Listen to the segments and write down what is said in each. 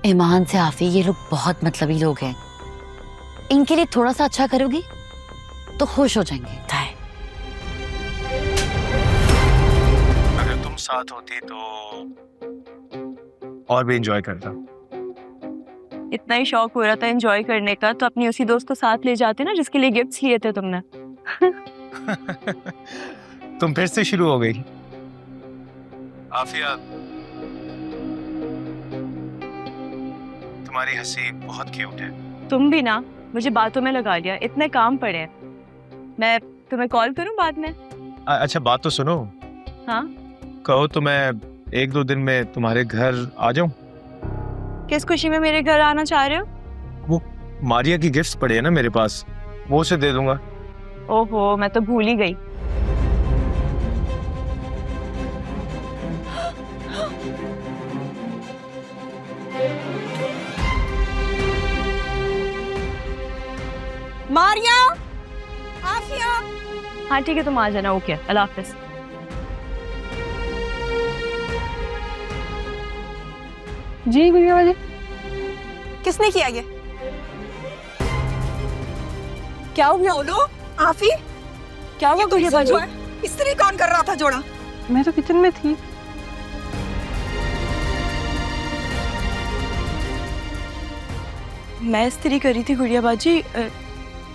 ईमान से आफी ये लोग बहुत मतलबी लोग हैं। इनके लिए थोड़ा सा अच्छा करोगी तो खुश हो जाएंगे। अगर तुम साथ होती तो और भी एंजॉय करता। इतना ही शौक हो रहा था एंजॉय करने का तो अपनी उसी दोस्त को साथ ले जाते ना जिसके लिए गिफ्ट्स लिए थे तुमने। तुम फिर से शुरू हो गई। आफिया, तुम्हारी हंसी बहुत क्यूट है। तुम भी ना मुझे बातों में लगा लिया, इतने काम पड़े हैं। मैं तुम्हें कॉल करूं बाद में? अच्छा बात तो सुनो। हाँ कहो तो मैं 1-2 दिन में तुम्हारे घर आ जाऊं। किस खुशी में मेरे घर आना चाह रहे हो? वो मारिया की गिफ्ट्स पड़े हैं ना मेरे पास, वो उसे दे दूंगा। ओहो मैं तो भूल ही गई। मारिया, आफिया। हाँ ठीक है तुम आ जाना। ओके अल्लाह हाफिज। जी गुड़िया वाली, किसने किया ये? क्या हो गया? बोलो आफी, क्या हुआ गुड़िया बाजी? इस्त्री कौन कर रहा था जोड़ा? मैं तो किचन में थी। मैं इस्त्री करी थी गुड़िया बाजी,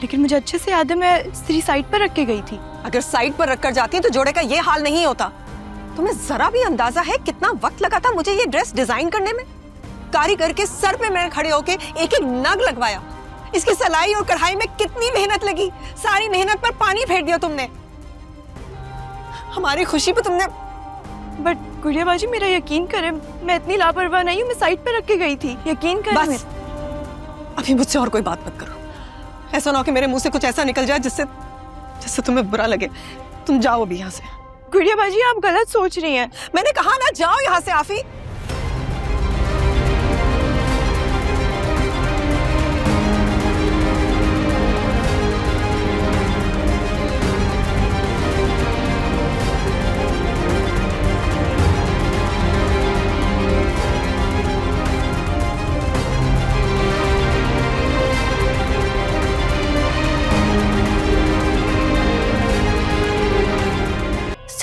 लेकिन मुझे अच्छे से याद है मैं इस्त्री साइड पर रख के गई थी। अगर साइड पर रखकर जाती तो जोड़े का ये हाल नहीं होता। तुम्हें जरा भी अंदाजा है कितना वक्त लगा था मुझे ये ड्रेस डिजाइन करने में? कारीगर के सर पे मैंने खड़े होके एक एक नग लगवाया। इसकी सिलाई और कढ़ाई में कितनी मेहनत लगी। सारी मेहनत पर पानी फेर दिया तुमने। हमारी खुशी पे तुमने। बट गुड़िया बाजी मेरा यकीन करें, मैं इतनी लापरवाह नहीं हूँ। मैं साइड पर रख के गई थी, यकीन करें। बस अभी मुझसे और कोई बात मत करो। ऐसा ना हो कि मेरे मुंह से कुछ ऐसा निकल जाए जिससे तुम्हें बुरा लगे। तुम जाओ अभी यहाँ से। गुड़िया बाजी आप गलत सोच रही हैं। मैंने कहा ना जाओ यहाँ से आफी।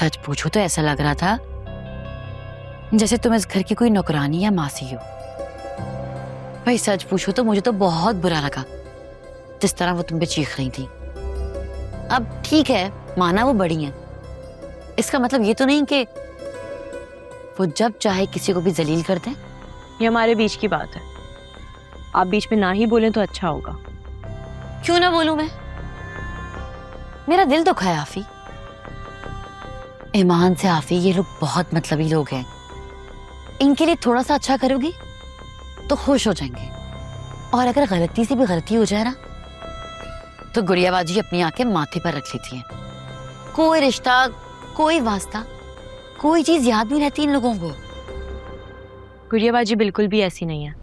सच पूछो तो ऐसा लग रहा था जैसे तुम इस घर की कोई नौकरानी या मासी हो। भाई सच पूछो तो मुझे तो बहुत बुरा लगा जिस तरह वो तुम पे चीख रही थी। अब ठीक है माना वो बड़ी हैं, इसका मतलब ये तो नहीं कि वो जब चाहे किसी को भी जलील कर दें। ये हमारे बीच की बात है, आप बीच में ना ही बोलें तो अच्छा होगा। क्यों ना बोलूं मैं? मेरा दिल दुखा है आफी। ईमान से आफी ये लोग बहुत मतलबी लोग हैं। इनके लिए थोड़ा सा अच्छा करोगी तो खुश हो जाएंगे, और अगर गलती से भी गलती हो जाए ना तो गुड़िया बाजी अपनी आंखें माथे पर रख लेती हैं। कोई रिश्ता, कोई वास्ता, कोई चीज याद नहीं रहती इन लोगों को। गुड़िया बाजी बिल्कुल भी ऐसी नहीं है,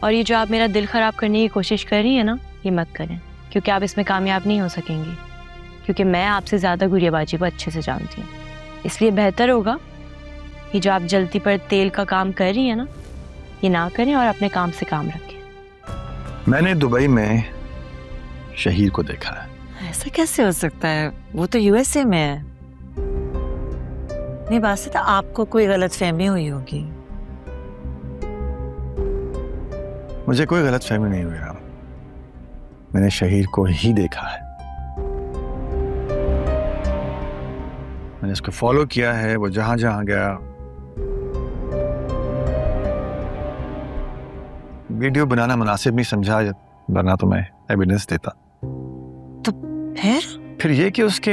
और ये जो आप मेरा दिल खराब करने की कोशिश कर रही है ना, ये मत करें, क्योंकि आप इसमें कामयाब नहीं हो सकेंगी। क्योंकि मैं आपसे ज्यादा गुड़िया बाजी को अच्छे से जानती हूँ। इसलिए बेहतर होगा ये जो आप जल्दी पर तेल का काम कर रही है ना, ये ना करें और अपने काम से काम रखें। मैंने दुबई में शहीर को देखा है। ऐसा कैसे हो सकता है? वो तो यूएसए में है। नहीं बासित, आपको कोई गलतफहमी हुई होगी। मुझे कोई गलतफहमी नहीं हुई। मैंने शहीर को ही देखा है। मैंने उसको फॉलो किया है, वो जहां जहां गया। वीडियो बनाना मुनासिब नहीं समझा, वरना तो मैं एविडेंस देता। तो फिर ये कि उसके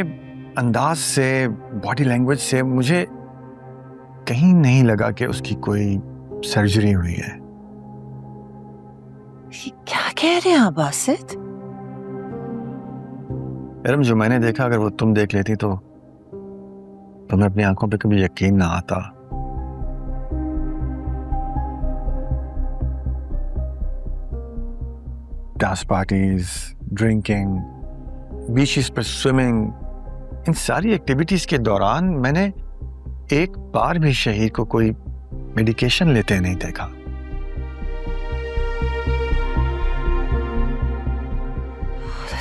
अंदाज से, बॉडी लैंग्वेज से मुझे कहीं नहीं लगा कि उसकी कोई सर्जरी हुई है। क्या कह रहे हैं आप बासित? मैडम जो मैंने देखा अगर वो तुम देख लेती तो तुम्हें अपनी आंखों पे कभी यकीन ना आता। डांस पार्टीज, ड्रिंकिंग, बीचेस पर स्विमिंग, इन सारी एक्टिविटीज के दौरान मैंने एक बार भी शहीर को कोई मेडिकेशन लेते नहीं देखा।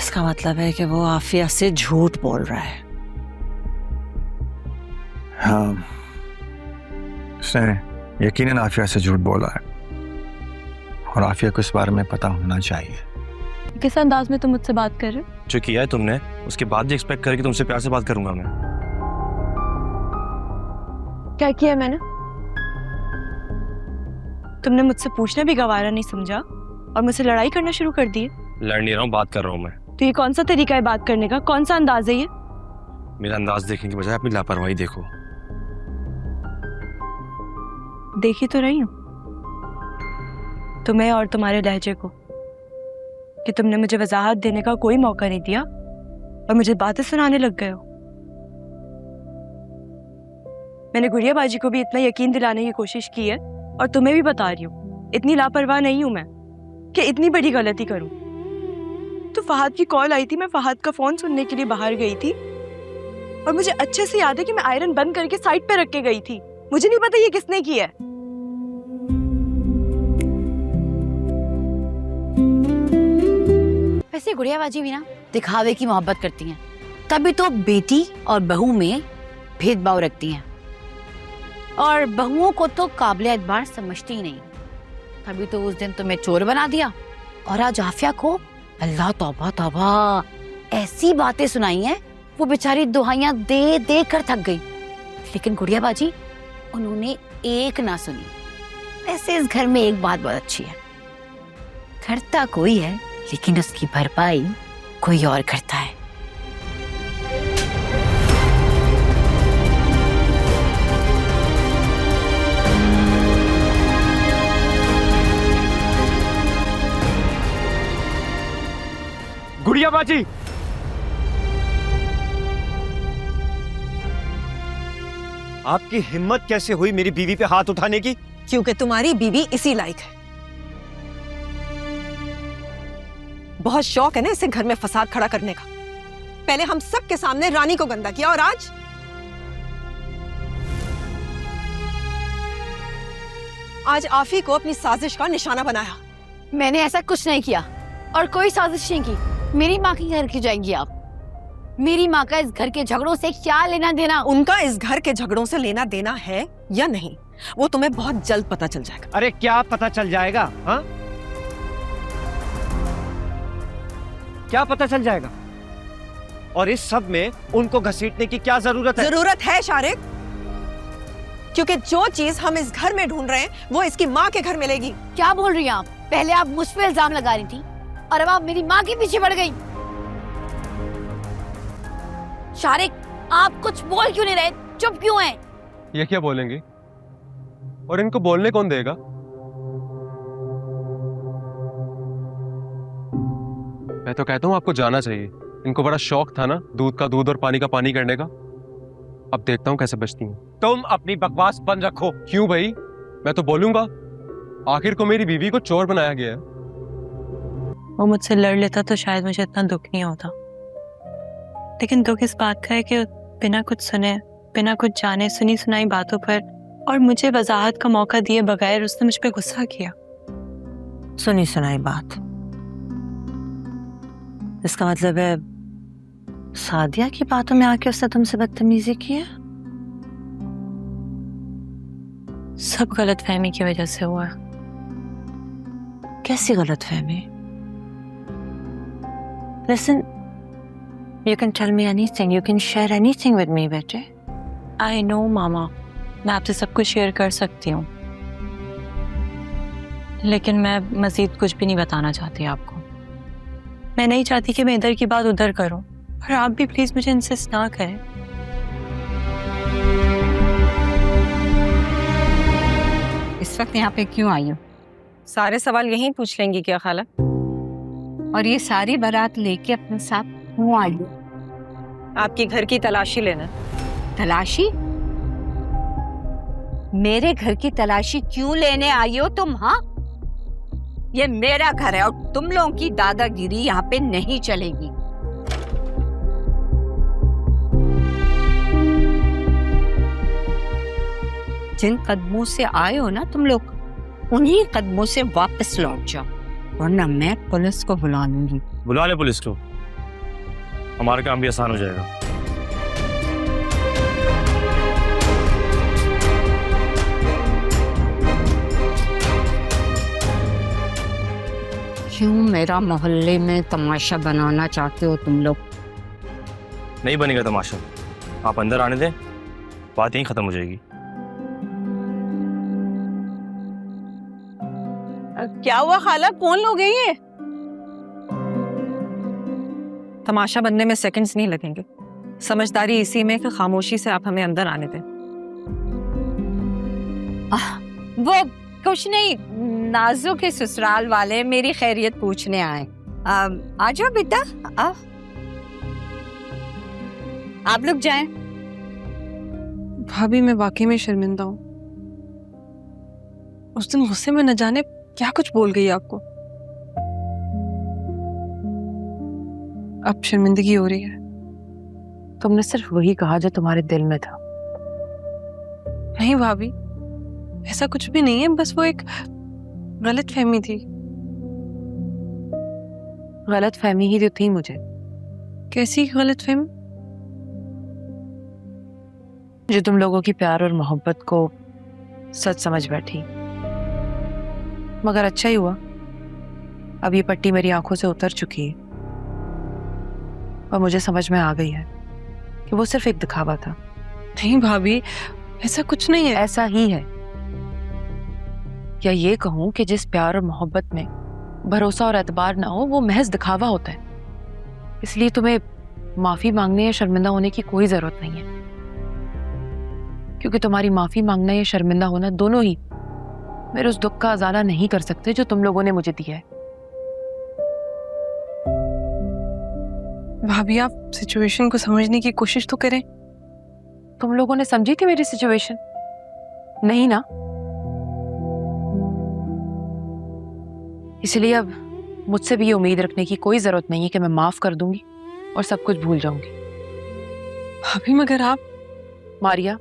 इसका मतलब है कि वो आफिया से झूठ बोल रहा है। हाँ, उसने यकीनन आफिया से झूठ बोला है और आफिया को इस बारे में पता होना चाहिए। किस अंदाज में तुम मुझसे बात कर रहे हो? जो किया है तुमने उसके बाद भी एक्सपेक्ट करके तुमसे प्यार से बात करूंगा मैं। क्या किया मैंने? तुमने मुझसे पूछना भी गवारा नहीं समझा और मुझसे लड़ाई करना शुरू कर दी है। लड़ नहीं रहा हूँ, बात कर रहा हूँ मैं। तो ये कौन सा तरीका है बात करने का? कौन सा अंदाज है ये? मेरा अंदाज देखने की बजाय अपनी लापरवाही देखो। देखी तो रही हूँ तुम्हें और तुम्हारे लहजे को, कि तुमने मुझे वजाहत देने का कोई मौका नहीं दिया और मुझे बातें सुनाने लग गए हो। मैंने गुड़िया बाजी को भी इतना यकीन दिलाने की कोशिश की है और तुम्हें भी बता रही हूँ, इतनी लापरवाह नहीं हूं मैं कि इतनी बड़ी गलती करूं। तो फहद की कॉल आई थी, मैं फहद का फोन सुनने के लिए बाहर गई थी और मुझे अच्छे से याद है कि मैं आयरन बंद करके साइड पे रख के गई थी। मुझे नहीं पता ये किसने की है। वैसे गुड़िया बाजी भी ना दिखावे की मोहब्बत करती हैं, तभी तो बेटी और बहू में भेदभाव रखती हैं और बहुओं को तो काबिल एतबार समझती ही नहीं। तभी तो उस दिन तुम्हें चोर बना दिया और आज आफिया को अल्लाह तौबा तौबा ऐसी बातें सुनाई हैं, वो बेचारी दुहाइयां दे दे कर थक गई। लेकिन गुड़िया बाजी उन्होंने एक ना सुनी। ऐसे इस घर में एक बात बहुत अच्छी है, करता कोई है लेकिन उसकी भरपाई कोई और करता है। गुड़िया बाजी, आपकी हिम्मत कैसे हुई मेरी बीवी पे हाथ उठाने की? क्योंकि तुम्हारी बीवी इसी लायक है। बहुत शौक है ना इसे घर में फसाद खड़ा करने का। पहले हम सब के सामने रानी को गंदा किया और आज आफी को अपनी साजिश का निशाना बनाया। मैंने ऐसा कुछ नहीं किया और कोई साजिश नहीं की। मेरी माँ के घर क्यों जाएंगी आप? मेरी माँ का इस घर के झगड़ों से क्या लेना देना? उनका इस घर के झगड़ों से लेना देना है या नहीं, वो तुम्हें बहुत जल्द पता चल जाएगा। अरे क्या पता चल जाएगा? हाँ, क्या पता चल जाएगा? और इस सब में उनको घसीटने की क्या जरूरत है? जरूरत है शारिक, क्योंकि जो चीज हम इस घर में ढूंढ रहे हैं वो इसकी माँ के घर मिलेगी। क्या बोल रही हैं आप? पहले आप मुझ पे इल्जाम लगा रही थी और अब आप मेरी माँ के पीछे पड़ गई। शारिक, आप कुछ बोल क्यों नहीं रहे? चुप क्यों हैं? ये क्या बोलेंगी? और इनको बोलने कौन देगा? मैं तो कहता हूँ आपको जाना चाहिए। इनको बड़ा शौक था ना दूध का दूध और पानी का पानी करने का। अब देखता हूँ कैसे बचती हैं। तुम अपनी बकवास बंद रखो। क्यों भाई? मैं तो बोलूंगा। आखिर को मेरी बीवी को चोर बनाया गया है। वो मुझसे लड़ लेता तो शायद मुझे इतना दुख नहीं होता, लेकिन दुख इस बात का है कि बिना कुछ सुने, बिना कुछ जाने, सुनी सुनाई बातों पर और मुझे वजाहत का मौका दिए बगैर उसने मुझ पे गुस्सा किया। सुनी सुनाई बात, इसका मतलब है सादिया की बातों में आके उसने तुमसे बदतमीजी की है? सब गलतफहमी की वजह से हुआ। कैसी गलतफहमी? Listen, you can tell me anything, you can share anything with me, बेटे। I know मामा, मैं आपसे सब कुछ शेयर कर सकती हूँ, लेकिन मैं मजीद कुछ भी नहीं बताना चाहती आपको। मैं नहीं चाहती कि मैं इधर की बात उधर करूँ और आप भी प्लीज मुझे इंसिस्ट ना करें। इस वक्त यहाँ पे क्यों आई हो? सारे सवाल यहीं पूछ लेंगी क्या खाला? और ये सारी बारात लेके अपने साथ क्यों आई हो? आपकी घर की तलाशी लेना। तलाशी? मेरे घर की तलाशी क्यों लेने आई हो तुम? हाँ, ये मेरा घर है और तुम लोगों की दादागिरी यहाँ पे नहीं चलेगी। जिन कदमों से आए हो ना तुम लोग, उन्हीं कदमों से वापस लौट जाओ, वरना मैं पुलिस को बुला लूंगी। बुला ले पुलिस को। हमारा काम भी आसान हो जाएगा। क्यों मेरा मोहल्ले में तमाशा बनाना चाहते हो तुम लोग? नहीं बनेगा तमाशा, आप अंदर आने दें, बात यहीं खत्म हो जाएगी। क्या हुआ खाला, कौन लोग हैं ये? तमाशा बनने में सेकंड्स नहीं लगेंगे। समझदारी इसी में कि खामोशी से आप हमें अंदर आने दें। वो कुछ नहीं, नाजू के ससुराल वाले मेरी खैरियत पूछने आए। आ जाओ बेटा, आओ। आप लोग जाएं। भाभी मैं वाकई में शर्मिंदा हूँ। उस दिन गुस्से में न जाने क्या कुछ बोल गई आपको। अब शर्मिंदगी हो रही है। तुमने सिर्फ वही कहा जो तुम्हारे दिल में था। नहीं भाभी, ऐसा कुछ भी नहीं है, बस वो एक गलत फहमी थी। गलत फहमी ही तो थी मुझे। कैसी गलत फहमी? जो तुम लोगों की प्यार और मोहब्बत को सच समझ बैठी। मगर अच्छा ही हुआ, अब ये पट्टी मेरी आंखों से उतर चुकी है और मुझे समझ में आ गई है कि वो सिर्फ एक दिखावा था। नहीं भाभी, ऐसा कुछ नहीं है। ऐसा ही है। या ये कहूं कि जिस प्यार और मोहब्बत में भरोसा और एतबार ना हो वो महज दिखावा होता है। इसलिए तुम्हें माफी मांगने या शर्मिंदा होने की कोई जरूरत नहीं है, क्योंकि तुम्हारी माफी मांगना या शर्मिंदा होना दोनों ही मेरे उस दुख का अजाला नहीं कर सकते जो तुम लोगों ने मुझे दिया है। भाभी आप सिचुएशन को समझने की कोशिश तो करें। तुम लोगों ने समझी थी मेरी सिचुएशन? नहीं ना? इसलिए अब मुझसे भी ये उम्मीद रखने की कोई जरूरत नहीं है कि मैं माफ कर दूंगी और सब कुछ भूल जाऊंगी। भाभी मगर आप... मारिया,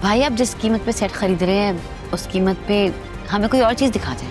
भाई आप जिस कीमत पे सेट खरीद रहे हैं उस कीमत पे हमें कोई और चीज दिखा दें।